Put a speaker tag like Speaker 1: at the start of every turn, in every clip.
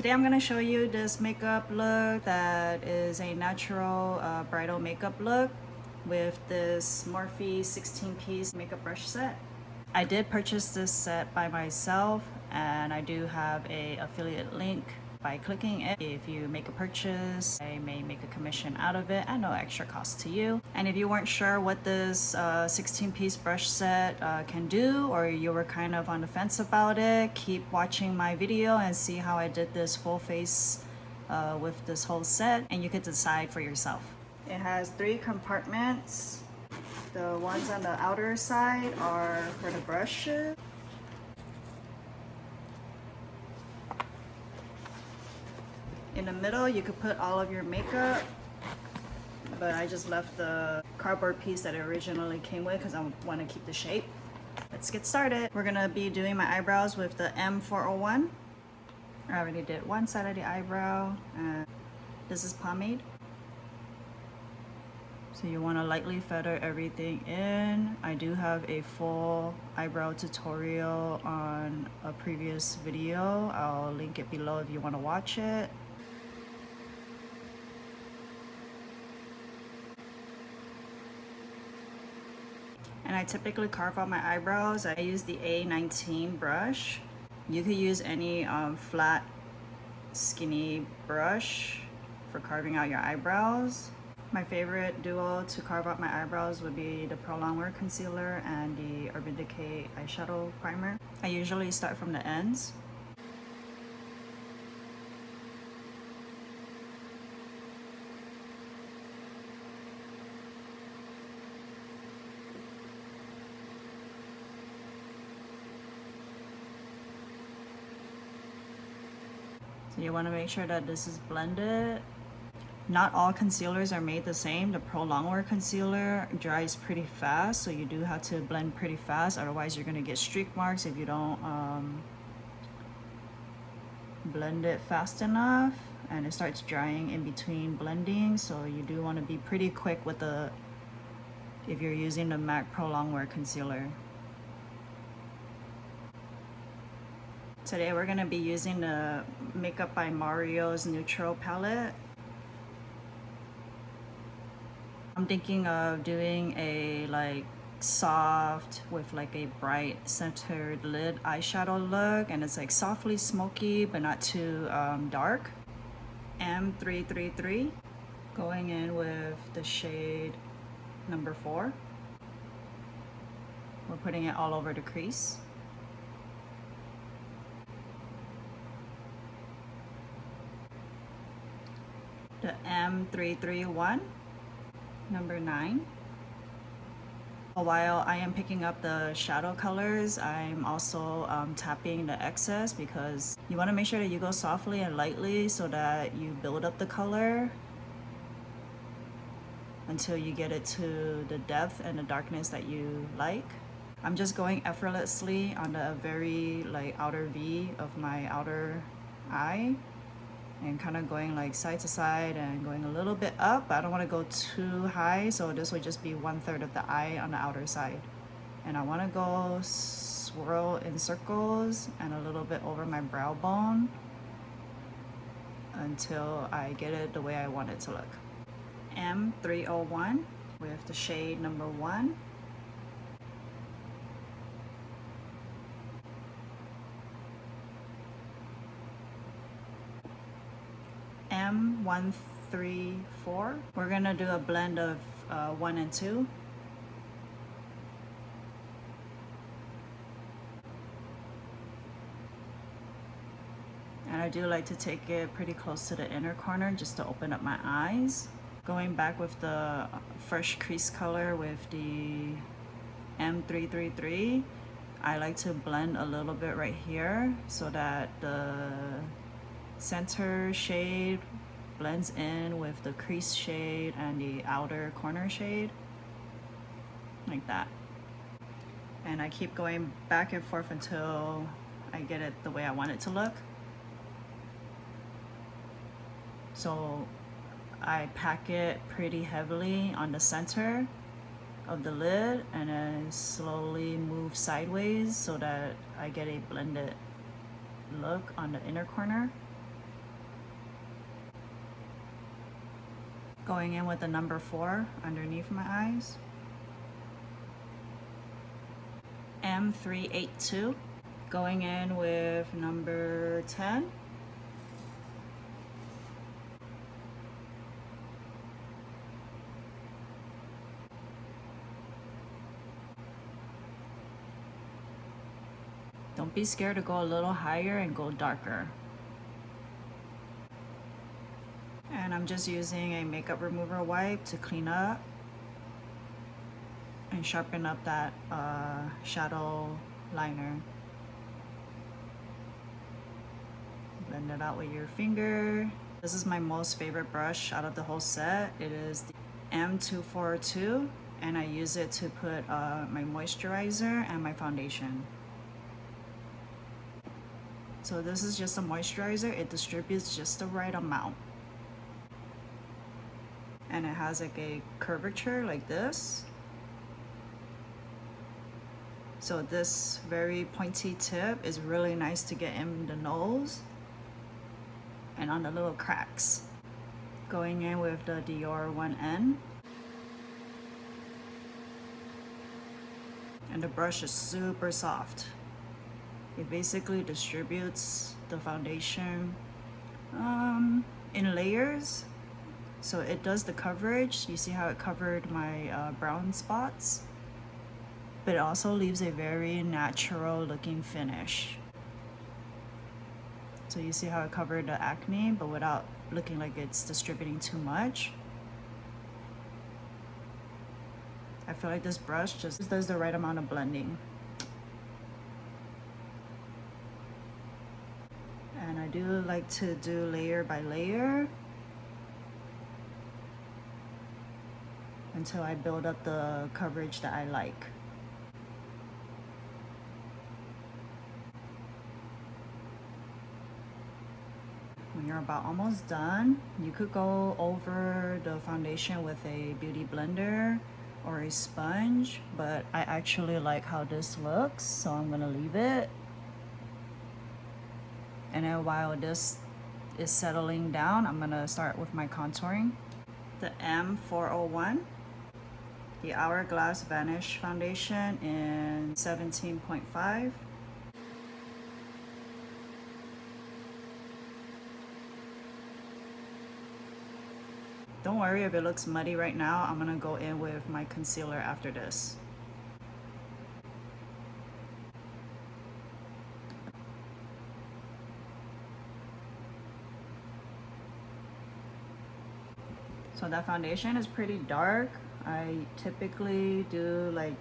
Speaker 1: Today I'm going to show you this makeup look that is a natural bridal makeup look with this Morphe 16-piece makeup brush set. I did purchase this set by myself, and I do have a affiliate link. By clicking it, if you make a purchase, I may make a commission out of it at no extra cost to you. And if you weren't sure what this 16-piece brush set can do, or you were kind of on the fence about it, keep watching my video and see how I did this full face with this whole set, and you could decide for yourself. It has 3 compartments. The ones on the outer side are for the brushes. In the middle, you could put all of your makeup, but I just left the cardboard piece that it originally came with because I want to keep the shape. Let's get started. We're gonna be doing my eyebrows with the M401. I already did one side of the eyebrow, and this is Pomade. So you want to lightly feather everything in. I do have a full eyebrow tutorial on a previous video. I'll link it below if you want to watch it. And I typically carve out my eyebrows. I use the A19 brush. You could use any flat, skinny brush for carving out your eyebrows. My favorite duo to carve out my eyebrows would be the Pro Longwear Concealer and the Urban Decay Eyeshadow Primer. I usually start from the ends. So you want to make sure that this is blended. Not all concealers are made the same. The Pro Longwear concealer dries pretty fast, so you do have to blend pretty fast, otherwise you're going to get streak marks if you don't blend it fast enough, and it starts drying in between blending. So you do want to be pretty quick with if you're using the MAC Pro Longwear concealer. Today we're going to be using the Makeup by Mario's Neutral palette. I'm thinking of doing a soft with a bright centered lid eyeshadow look, and it's softly smoky but not too dark. M333, going in with the shade number 4. We're putting it all over the crease. The M331, number 9. While I am picking up the shadow colors, I'm also tapping the excess, because you want to make sure that you go softly and lightly so that you build up the color until you get it to the depth and the darkness that you like. I'm just going effortlessly on the very outer V of my outer eye, and kind of going side to side and going a little bit up. I don't want to go too high, so this would just be 1/3 of the eye on the outer side. And I want to go swirl in circles and a little bit over my brow bone until I get it the way I want it to look. M301 with the shade number 1. M134. We're gonna do a blend of 1 and 2. And I do like to take it pretty close to the inner corner just to open up my eyes. Going back with the fresh crease color with the M333, I like to blend a little bit right here so that the center shade blends in with the crease shade and the outer corner shade, like that. And I keep going back and forth until I get it the way I want it to look. So I pack it pretty heavily on the center of the lid and then slowly move sideways so that I get a blended look on the inner corner. Going in with the number 4 underneath my eyes. M382. Going in with number 10. Don't be scared to go a little higher and go darker. And I'm just using a makeup remover wipe to clean up and sharpen up that shadow liner. Blend it out with your finger. This is my most favorite brush out of the whole set. It is the M242, and I use it to put my moisturizer and my foundation. So this is just a moisturizer. It distributes just the right amount. And it has like a curvature like this. So this very pointy tip is really nice to get in the nose and on the little cracks. Going in with the Dior 1N. And the brush is super soft. It basically distributes the foundation in layers. So it does the coverage. You see how it covered my brown spots? But it also leaves a very natural looking finish. So you see how it covered the acne, but without looking like it's distributing too much. I feel like this brush just does the right amount of blending. And I do like to do layer by layer until I build up the coverage that I like. When you're about almost done, you could go over the foundation with a beauty blender or a sponge, but I actually like how this looks, so I'm gonna leave it. And then while this is settling down, I'm gonna start with my contouring. The M401, the Hourglass Vanish Foundation in 17.5. Don't worry if it looks muddy right now. I'm gonna go in with my concealer after this. So that foundation is pretty dark. I typically do like,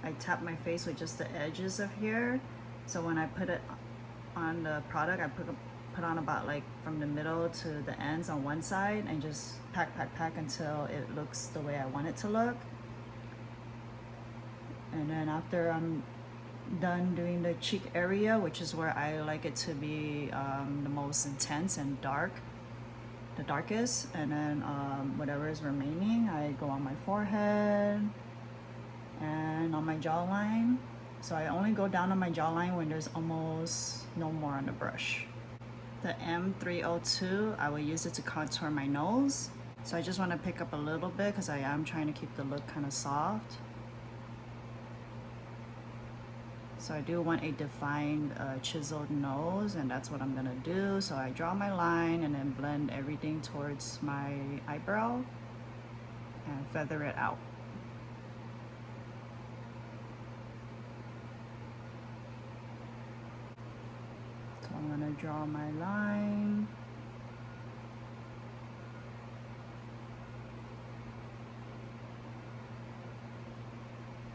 Speaker 1: I tap my face with just the edges of here. So when I put it on the product, I put on about like from the middle to the ends on one side and just pack until it looks the way I want it to look. And then after I'm done doing the cheek area, which is where I like it to be the most intense and dark, the darkest, and then whatever is remaining, I go on my forehead and on my jawline. So I only go down on my jawline when there's almost no more on the brush. The M302, I will use it to contour my nose. So I just want to pick up a little bit because I am trying to keep the look kind of soft. So I do want a defined chiseled nose, and that's what I'm gonna do. So I draw my line and then blend everything towards my eyebrow and feather it out. So I'm gonna draw my line.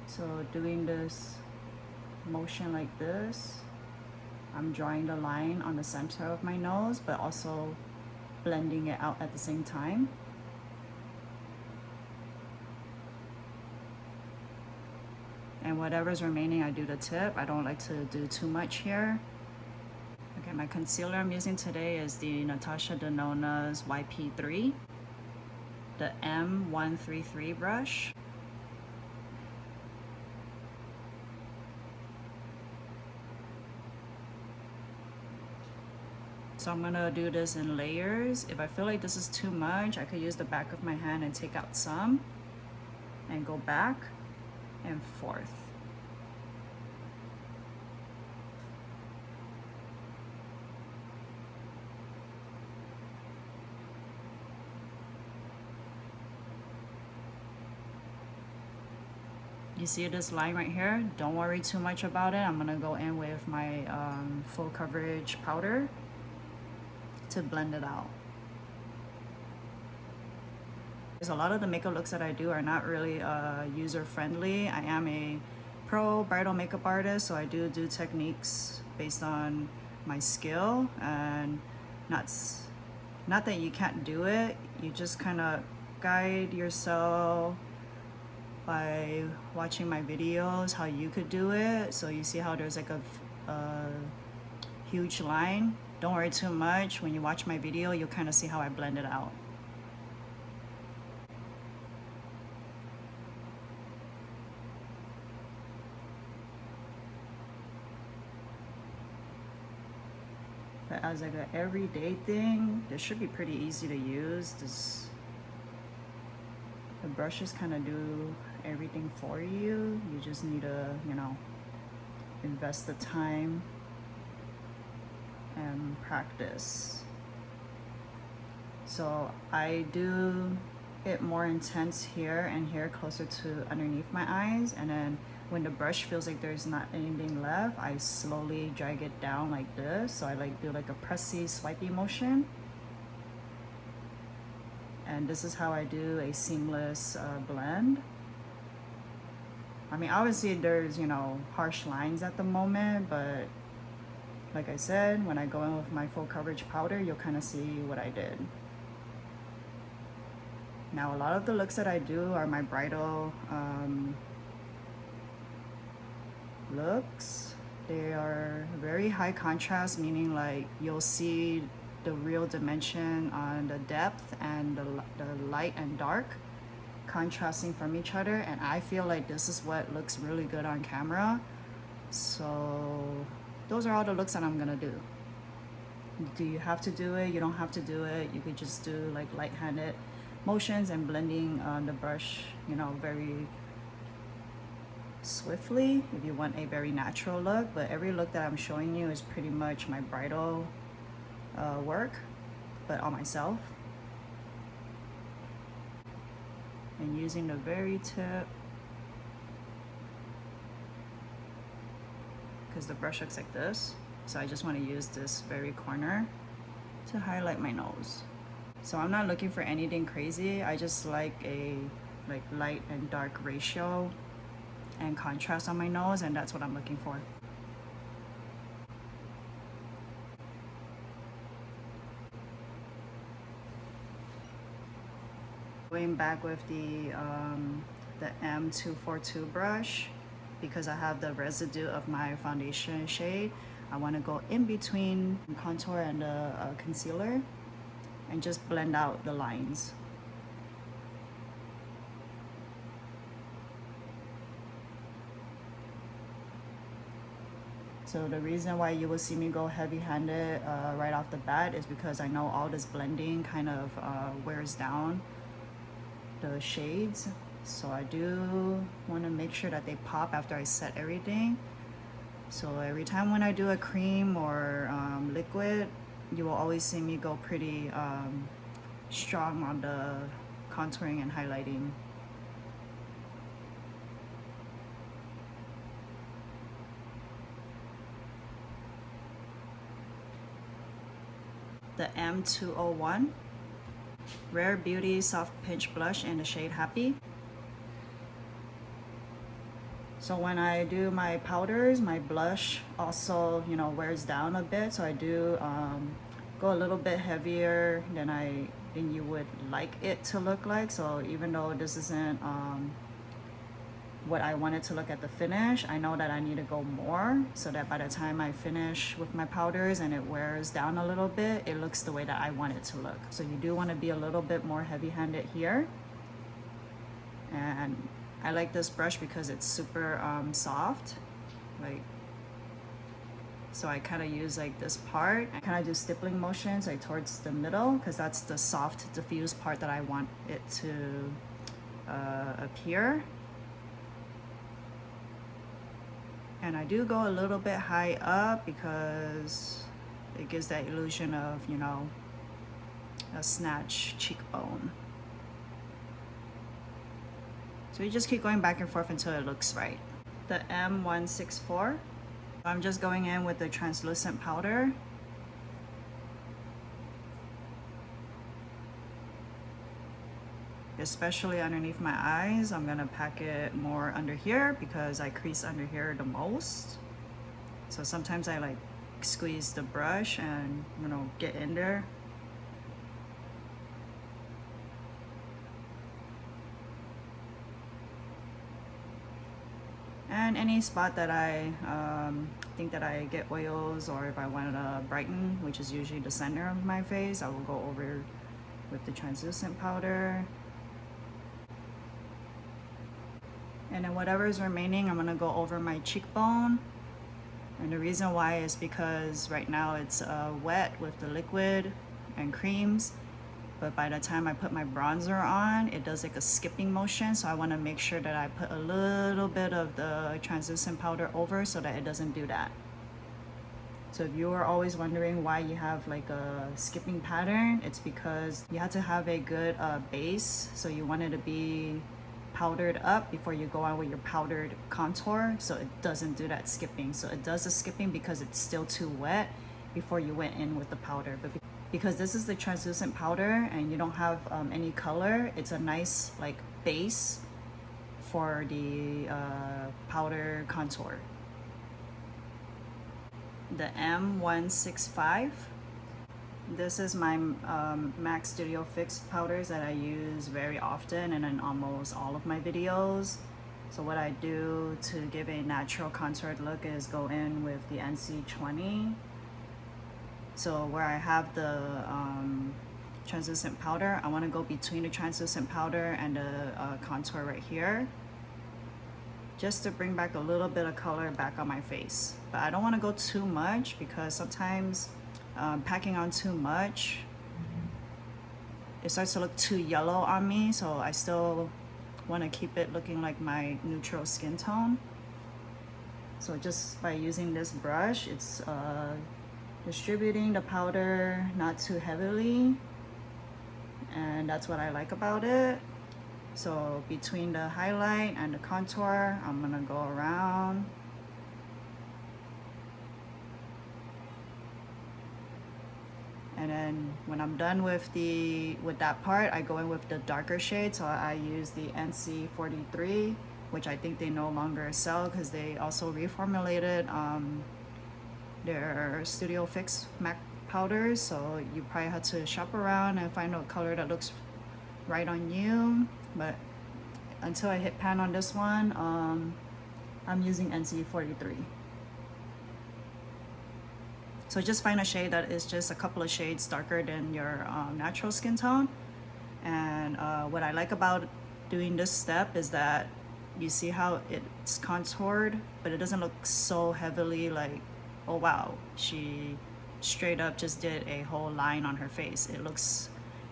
Speaker 1: So doing this motion like this, I'm drawing the line on the center of my nose, but also blending it out at the same time. And whatever's remaining, I do the tip. I don't like to do too much here. Okay, my concealer I'm using today is the Natasha Denona's YP3, the M133 brush. So I'm gonna do this in layers. If I feel like this is too much, I could use the back of my hand and take out some and go back and forth. You see this line right here? Don't worry too much about it. I'm gonna go in with my full coverage powder to blend it out. There's a lot of the makeup looks that I do are not really user friendly. I am a pro bridal makeup artist, so I do techniques based on my skill, and not that you can't do it. You just kind of guide yourself by watching my videos how you could do it. So you see how there's like a huge line. Don't worry too much. When you watch my video, you'll kind of see how I blend it out. But as like an everyday thing, this should be pretty easy to use. The brushes kind of do everything for you. You just need to, you know, invest the time and practice. So I do it more intense here and here, closer to underneath my eyes, and then when the brush feels like there's not anything left, I slowly drag it down like this. So I like do like a pressy swipey motion. And this is how I do a seamless blend. I mean, obviously there's, you know, harsh lines at the moment, but like I said, when I go in with my full coverage powder, you'll kind of see what I did. Now, a lot of the looks that I do are my bridal looks. They are very high contrast, meaning like you'll see the real dimension on the depth and the light and dark contrasting from each other, and I feel like this is what looks really good on camera. So those are all the looks that I'm gonna do. Do you have to do it? You don't have to do it. You could just do like light-handed motions and blending the brush, you know, very swiftly if you want a very natural look. But every look that I'm showing you is pretty much my bridal work, but on myself, and using the very tip, because the brush looks like this, so I just want to use this very corner to highlight my nose. So I'm not looking for anything crazy. I just like a light and dark ratio and contrast on my nose, and that's what I'm looking for. Going back with the M242 brush, because I have the residue of my foundation shade, I want to go in between the contour and the concealer and just blend out the lines. So the reason why you will see me go heavy-handed right off the bat is because I know all this blending kind of wears down the shades. So I do want to make sure that they pop after I set everything. So every time when I do a cream or liquid, you will always see me go pretty strong on the contouring and highlighting. The M201 Rare Beauty Soft Pinch Blush in the shade Happy. So when I do my powders, my blush also, you know, wears down a bit. So I do go a little bit heavier than you would like it to look like. So even though this isn't what I wanted to look at the finish, I know that I need to go more so that by the time I finish with my powders and it wears down a little bit, it looks the way that I want it to look. So you do want to be a little bit more heavy-handed here. And I like this brush because it's super soft, like So I kind of use like this part. I kind of do stippling motions like towards the middle because that's the soft diffused part that I want it to appear. And I do go a little bit high up because it gives that illusion of, you know, a snatch cheekbone. So you just keep going back and forth until it looks right. The M164. I'm just going in with the translucent powder. Especially underneath my eyes. I'm gonna pack it more under here because I crease under here the most. So sometimes I like squeeze the brush and, you know, get in there. And any spot that I think that I get oils, or if I want to brighten, which is usually the center of my face, I will go over with the translucent powder. And then whatever is remaining, I'm gonna go over my cheekbone. And the reason why is because right now it's wet with the liquid and creams. But by the time I put my bronzer on, it does like a skipping motion. So I want to make sure that I put a little bit of the translucent powder over so that it doesn't do that. So if you are always wondering why you have like a skipping pattern, it's because you have to have a good base. So you want it to be powdered up before you go on with your powdered contour, so it doesn't do that skipping. So it does the skipping because it's still too wet before you went in with the powder. But because this is the translucent powder and you don't have any color, it's a nice like base for the powder contour. The M165. This is my MAC Studio Fix powders that I use very often and in almost all of my videos. So what I do to give a natural contoured look is go in with the NC20. So where I have the translucent powder, I want to go between the translucent powder and the contour right here, just to bring back a little bit of color back on my face. But I don't want to go too much because sometimes packing on too much, it starts to look too yellow on me. So I still want to keep it looking like my neutral skin tone. So just by using this brush, it's distributing the powder not too heavily, and that's what I like about it. So between the highlight and the contour, I'm gonna go around. And then when I'm done with that part, I go in with the darker shade. So I use the NC43, which I think they no longer sell because they also reformulated their Studio Fix MAC powders. So you probably have to shop around and find a color that looks right on you. But until I hit pan on this one, I'm using NC43. So just find a shade that is just a couple of shades darker than your natural skin tone. And what I like about doing this step is that you see how it's contoured, but it doesn't look so heavily like, oh wow, she straight up just did a whole line on her face. It looks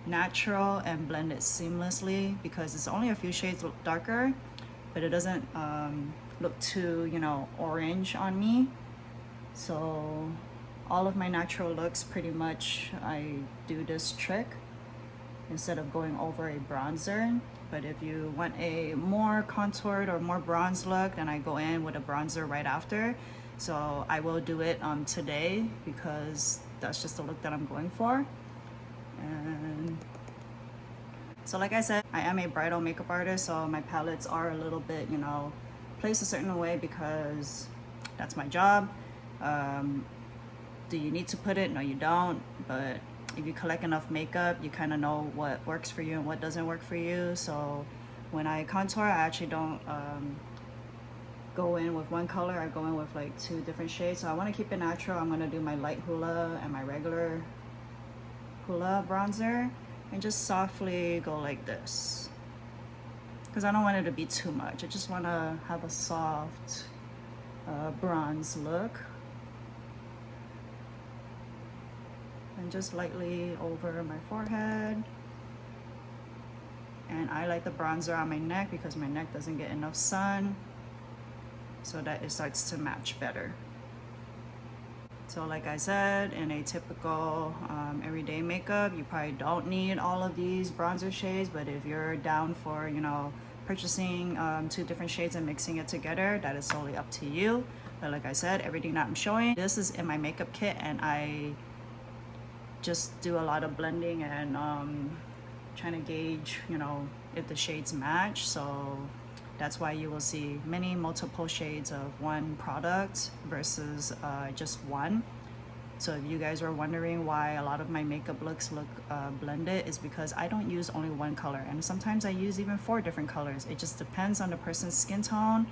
Speaker 1: natural and blended seamlessly because it's only a few shades darker, but it doesn't look too, you know, orange on me. So all of my natural looks, pretty much I do this trick instead of going over a bronzer. But if you want a more contoured or more bronze look, then I go in with a bronzer right after. So I will do it today because that's just the look that I'm going for. And so like I said, I am a bridal makeup artist, so my palettes are a little bit, you know, placed a certain way because that's my job. Do you need to put it? No, you don't. But if you collect enough makeup, you kind of know what works for you and what doesn't work for you. So when I contour, I actually don't go in with one color. I go in with like 2 different shades. So I want to keep it natural. I'm going to do my light Hoola and my regular Hoola bronzer and just softly go like this because I don't want it to be too much. I just want to have a soft bronze look. and just lightly over my forehead. And I like the bronzer on my neck because my neck doesn't get enough sun, so that it starts to match better. So like I said, in a typical everyday makeup, you probably don't need all of these bronzer shades, but if you're down for, you know, purchasing 2 different shades and mixing it together, that is solely up to you. But like I said, everything that I'm showing, this is in my makeup kit, and I just do a lot of blending and trying to gauge, you know, if the shades match. So that's why you will see multiple shades of one product versus just one. So if you guys were wondering why a lot of my makeup looks look blended, is because I don't use only one color, and sometimes I use even 4 different colors. It just depends on the person's skin tone,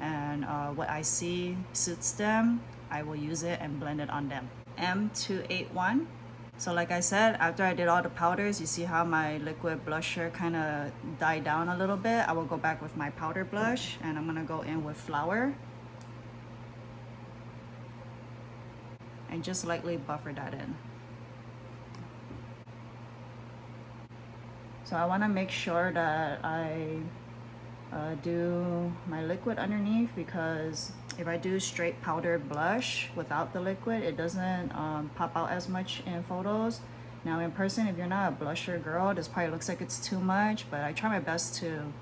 Speaker 1: and what I see suits them, I will use it and blend it on them. M281. So like I said, after I did all the powders, you see how my liquid blusher kind of died down a little bit. I will go back with my powder blush, and I'm gonna go in with Flower and just lightly buffer that in. So I want to make sure that I do my liquid underneath, because if I do straight powder blush without the liquid, it doesn't pop out as much in photos. Now in person, if you're not a blusher girl, this probably looks like it's too much, but I try my best to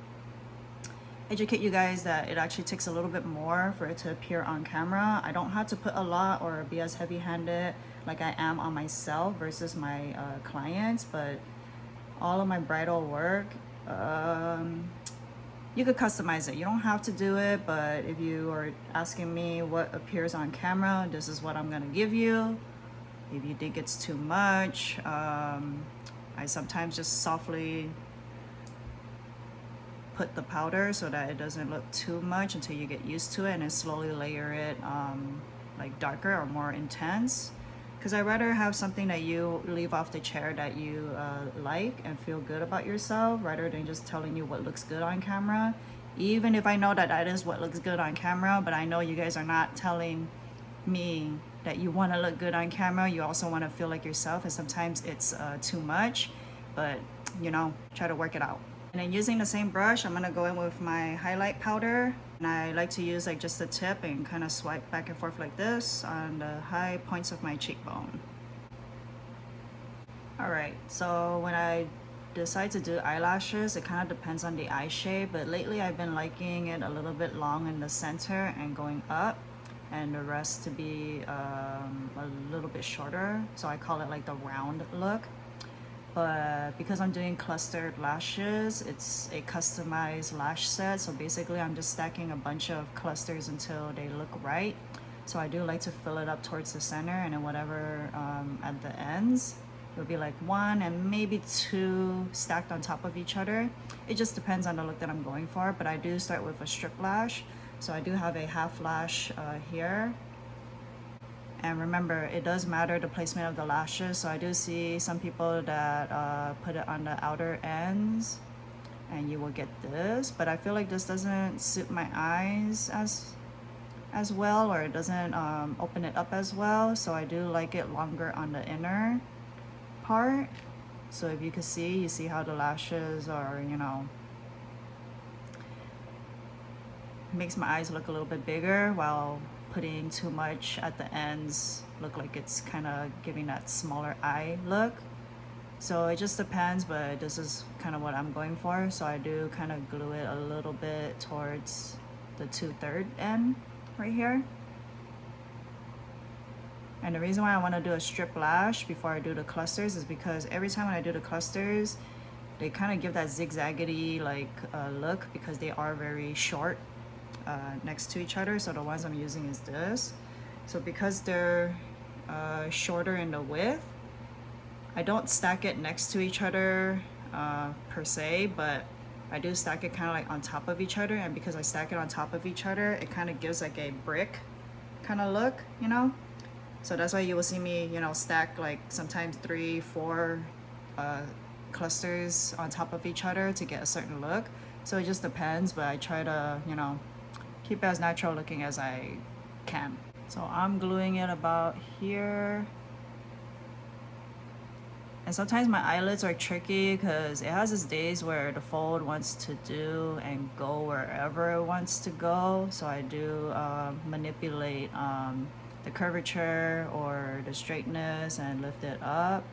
Speaker 1: educate you guys that it actually takes a little bit more for it to appear on camera. I don't have to put a lot or be as heavy-handed like I am on myself versus my clients, but all of my bridal work, you could customize it. You don't have to do it, but if you are asking me what appears on camera, this is what I'm gonna give you. If you think it's too much, I sometimes just softly put the powder so that it doesn't look too much until you get used to it, and then slowly layer it like darker or more intense. Because I'd rather have something that you leave off the chair that you like and feel good about yourself, rather than just telling you what looks good on camera. Even if I know that that is what looks good on camera, but I know you guys are not telling me that you want to look good on camera. You also want to feel like yourself, and sometimes it's too much, but you know, try to work it out. And then using the same brush, I'm gonna go in with my highlight powder. And I like to use like just the tip and kind of swipe back and forth like this on the high points of my cheekbone. Alright, so when I decide to do eyelashes, it kind of depends on the eye shape, but lately I've been liking it a little bit long in the center and going up, and the rest to be a little bit shorter. So I call it like the round look. But because I'm doing clustered lashes, it's a customized lash set. So basically I'm just stacking a bunch of clusters until they look right. So I do like to fill it up towards the center, and then whatever at the ends, it'll be like 1 and maybe 2 stacked on top of each other. It just depends on the look that I'm going for, but I do start with a strip lash. So I do have a half lash here. And remember, it does matter the placement of the lashes. So I do see some people that put it on the outer ends, and you will get this. But I feel like this doesn't suit my eyes as well, or it doesn't open it up as well. So I do like it longer on the inner part. So if you can see, you see how the lashes are, you know, makes my eyes look a little bit bigger, while putting too much at the ends look like it's kind of giving that smaller eye look. So it just depends, but this is kind of what I'm going for. So I do kind of glue it a little bit towards the 2/3 end right here. And the reason why I want to do a strip lash before I do the clusters is because every time when I do the clusters, they kind of give that zigzaggedy like look, because they are very short next to each other. So the ones I'm using is this. So because they're shorter in the width, I don't stack it next to each other per se, but I do stack it kind of like on top of each other. And because I stack it on top of each other, it kind of gives like a brick kind of look, you know. So that's why you will see me, you know, stack like sometimes 3, 4 clusters on top of each other to get a certain look. So it just depends, but I try to, you know, keep it as natural looking as I can. So I'm gluing it about here. And sometimes my eyelids are tricky because it has its days where the fold wants to do and go wherever it wants to go. So I do manipulate the curvature or the straightness and lift it up.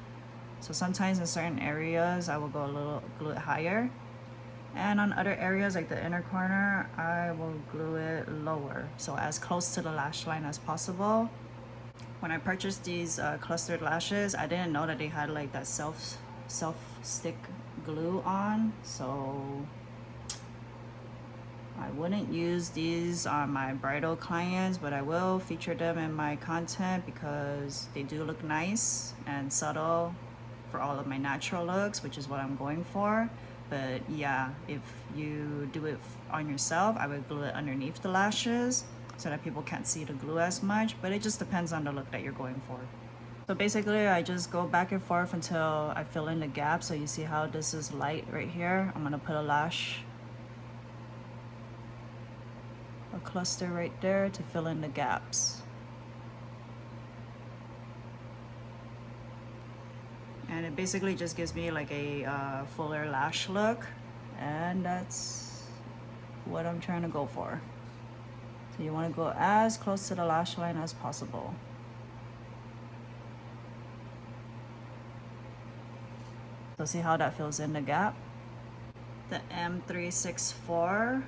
Speaker 1: So sometimes in certain areas I will go a little glue it higher. And on other areas like the inner corner, I will glue it lower. So as close to the lash line as possible. When I purchased these clustered lashes, I didn't know that they had like that self stick glue on, so I wouldn't use these on my bridal clients, but I will feature them in my content because they do look nice and subtle for all of my natural looks, which is what I'm going for. But yeah, if you do it on yourself, I would glue it underneath the lashes so that people can't see the glue as much, but it just depends on the look that you're going for. So basically I just go back and forth until I fill in the gap. So you see how this is light right here? I'm gonna put a cluster right there to fill in the gaps. And it basically just gives me like a fuller lash look, and that's what I'm trying to go for. So you want to go as close to the lash line as possible. So see how that fills in the gap? The M364.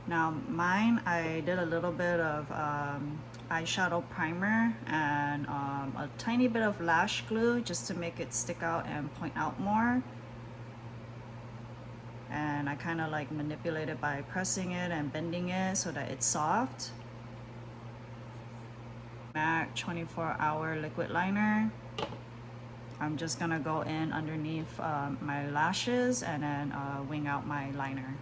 Speaker 1: Now mine, I did a little bit of eyeshadow primer and a tiny bit of lash glue just to make it stick out and point out more. And I kind of like manipulate it by pressing it and bending it so that it's soft. MAC 24-hour liquid liner. I'm just gonna go in underneath my lashes and then wing out my liner.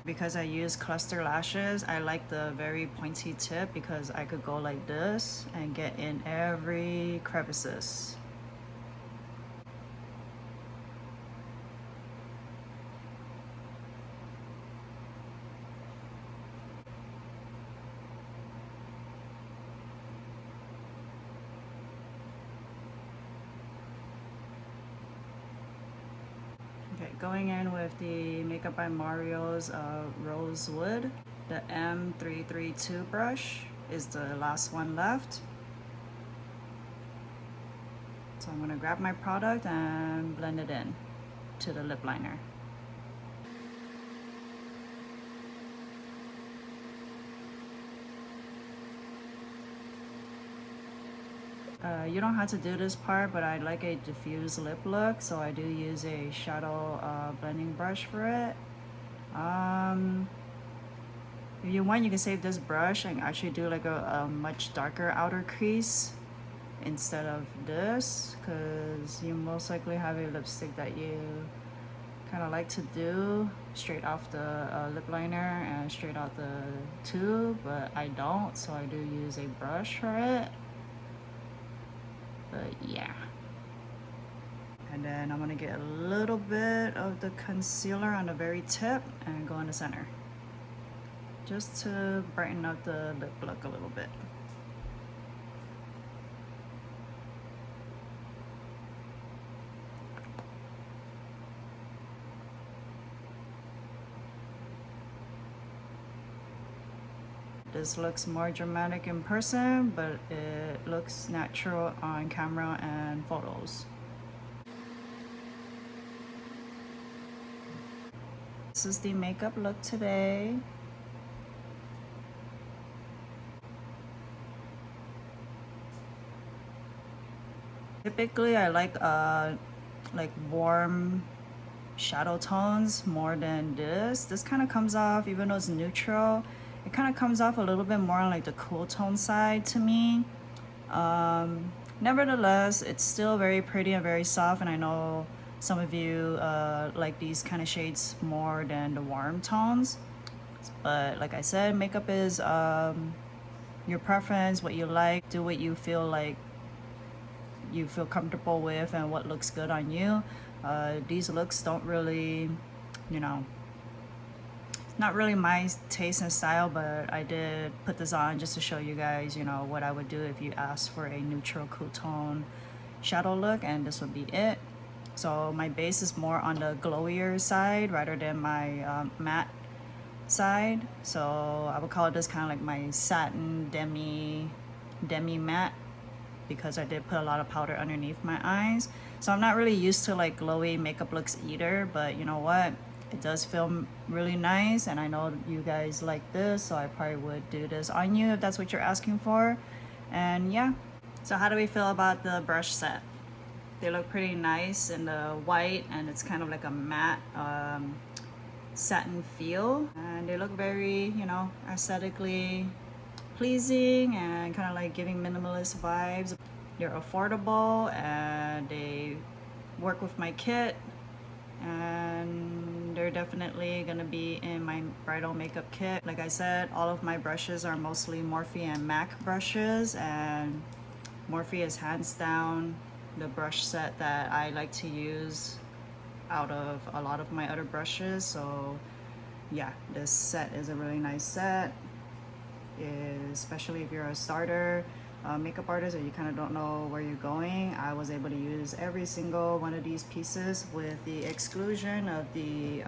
Speaker 1: Because I use cluster lashes, I like the very pointy tip because I could go like this and get in every crevices. Going in with the Makeup by Mario's Rosewood. The M332 brush is the last one left. So I'm gonna grab my product and blend it in to the lip liner. You don't have to do this part, but I like a diffuse lip look, so I do use a shadow blending brush for it. If you want, you can save this brush and actually do like a much darker outer crease instead of this, because you most likely have a lipstick that you kind of like to do straight off the lip liner and straight out the tube, but I don't, so I do use a brush for it. But yeah. And then I'm gonna get a little bit of the concealer on the very tip and go in the center, just to brighten up the lip look a little bit. This looks more dramatic in person, but it looks natural on camera and photos. This is the makeup look today. Typically, I like warm shadow tones more than this. This kind of comes off, even though it's neutral, it kind of comes off a little bit more on like the cool tone side to me. Nevertheless, it's still very pretty and very soft, and I know some of you like these kind of shades more than the warm tones. But like I said, makeup is your preference, what you like, do what you feel like you feel comfortable with and what looks good on you. These looks don't really, you know, not really my taste and style, but I did put this on just to show you guys, you know, what I would do if you asked for a neutral cool tone shadow look, and this would be it. So my base is more on the glowier side rather than my matte side. So I would call this kind of like my satin demi matte, because I did put a lot of powder underneath my eyes. So I'm not really used to like glowy makeup looks either, but you know what? It does feel really nice, and I know you guys like this, so I probably would do this on you if that's what you're asking for. And yeah. So how do we feel about the brush set? They look pretty nice in the white, and it's kind of like a matte satin feel, and they look very, you know, aesthetically pleasing and kind of like giving minimalist vibes. They're affordable and they work with my kit, and they're definitely gonna be in my bridal makeup kit. Like I said, all of my brushes are mostly Morphe and MAC brushes, and Morphe is hands down the brush set that I like to use out of a lot of my other brushes. So yeah, this set is a really nice set, especially if you're a starter makeup artist or you kind of don't know where you're going. I was able to use every single one of these pieces with the exclusion of the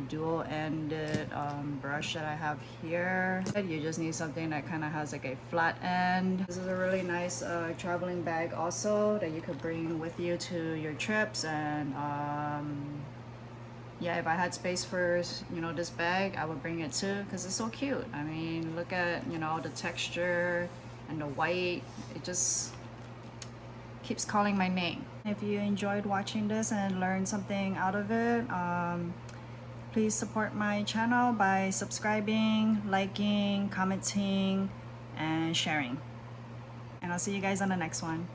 Speaker 1: dual-ended brush that I have here. You just need something that kind of has like a flat end. This is a really nice traveling bag also that you could bring with you to your trips. And yeah, if I had space for, you know, this bag, I would bring it too, because it's so cute. I mean, look at, you know, the texture and the white. It just keeps calling my name. If you enjoyed watching this and learned something out of it, please support my channel by subscribing, liking, commenting, and sharing. And I'll see you guys on the next one.